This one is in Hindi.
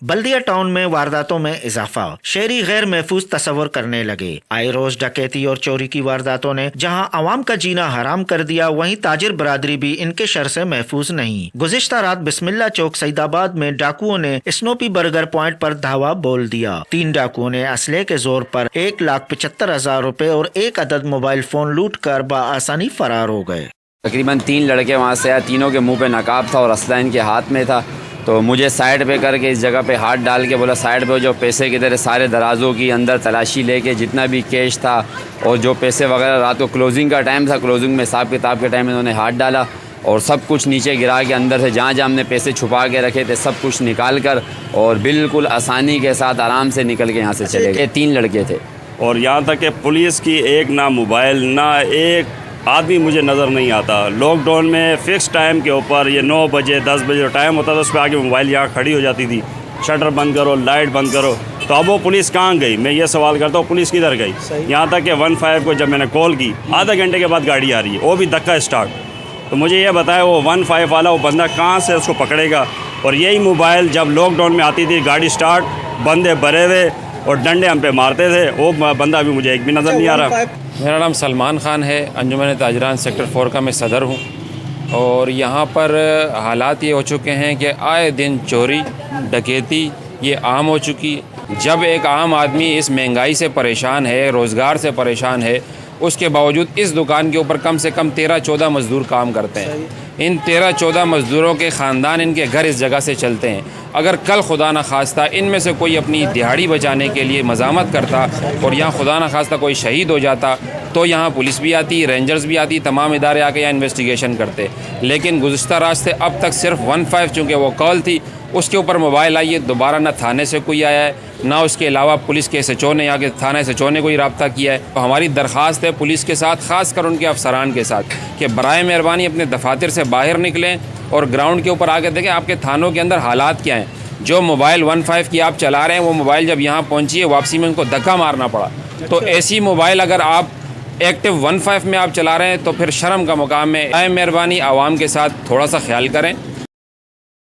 बल्दिया टाउन में वारदातों में इजाफा, शहरी गैर महफूज तस्वर करने लगे। आए रोज डकैती और चोरी की वारदातों ने जहां आवाम का जीना हराम कर दिया, वहीं ताजिर बरादरी भी इनके शर से महफूज नहीं। गुज़िश्ता रात बिस्मिल्ला चौक सईदाबाद में डाकुओं ने स्नोपी बर्गर पॉइंट पर धावा बोल दिया। 3 डाकुओं ने असले के जोर पर 1,75,000 रुपए और 1 अदद मोबाइल फोन लूट कर बआसानी फरार हो गए। तकरीबन 3 लड़के वहाँ से आए, तीनों के मुंह पे नकाब था और असला इनके हाथ में था। तो मुझे साइड पे करके इस जगह पे हाथ डाल के बोला साइड पे जो पैसे की तरह सारे दराजों की अंदर तलाशी लेके जितना भी कैश था और जो पैसे वगैरह, रात को क्लोजिंग का टाइम था, क्लोजिंग में हिसाब किताब के टाइम इन्होंने हाथ डाला और सब कुछ नीचे गिरा के अंदर से जहाँ जहाँ हमने पैसे छुपा के रखे थे सब कुछ निकाल कर और बिल्कुल आसानी के साथ आराम से निकल के यहाँ से चले गए। 3 लड़के थे और यहाँ तक कि पुलिस की एक ना मोबाइल ना एक आदमी मुझे नज़र नहीं आता। लॉकडाउन में फ़िक्स टाइम के ऊपर ये 9 बजे 10 बजे टाइम होता था, उस पर आके मोबाइल यहाँ खड़ी हो जाती थी, शटर बंद करो, लाइट बंद करो। तो अब वो पुलिस कहाँ गई, मैं ये सवाल करता हूँ, पुलिस किधर गई? यहाँ तक कि 15 को जब मैंने कॉल की, आधा घंटे के बाद गाड़ी आ रही है, वो भी धक्का स्टार्ट। तो मुझे ये बताया वो 15 वाला वो बंदा कहाँ से उसको पकड़ेगा? और यही मोबाइल जब लॉकडाउन में आती थी, गाड़ी स्टार्ट, बंदे भरे हुए और डंडे हम पे मारते थे, वो बंदा अभी मुझे एक भी नज़र नहीं आ रहा। मेरा नाम सलमान ख़ान है, अंजुमन ताजरान सेक्टर 4 का मैं सदर हूँ। और यहाँ पर हालात ये हो चुके हैं कि आए दिन चोरी डकैती ये आम हो चुकी। जब एक आम आदमी इस महंगाई से परेशान है, रोज़गार से परेशान है, उसके बावजूद इस दुकान के ऊपर कम से कम 13-14 मज़दूर काम करते हैं। इन 13-14 मज़दूरों के ख़ानदान, इनके घर इस जगह से चलते हैं। अगर कल खुदा न खास्ता इनमें से कोई अपनी दिहाड़ी बचाने के लिए मज़ामत करता और यहाँ खुदा न खास्ता कोई शहीद हो जाता तो यहाँ पुलिस भी आती, रेंजर्स भी आती, तमाम इदारे आके यहाँ इन्वेस्टिगेशन करते। लेकिन गुज़िश्ता रात से अब तक सिर्फ 15 चूँकि वो कॉल थी, उसके ऊपर मोबाइल आई है, दोबारा ना थाने से कोई आया है, ना उसके अलावा पुलिस के SHO ने या थाना SHO ने कोई रब्ता किया है। तो हमारी दरख्वास्त है पुलिस के साथ, ख़ासकर उनके अफसरान के साथ, कि बराए मेहरबानी अपने दफातर से बाहर निकलें और ग्राउंड के ऊपर आके देखें आपके थानों के अंदर हालात क्या हैं। जो मोबाइल 15 की आप चला रहे हैं, वो मोबाइल जब यहाँ पहुँची है वापसी में उनको धक्का मारना पड़ा। तो ऐसी मोबाइल अगर आप एक्टिव 15 में आप चला रहे हैं तो फिर शर्म का मुकाम है। बराए मेहरबानी आवाम के साथ थोड़ा सा ख्याल करें।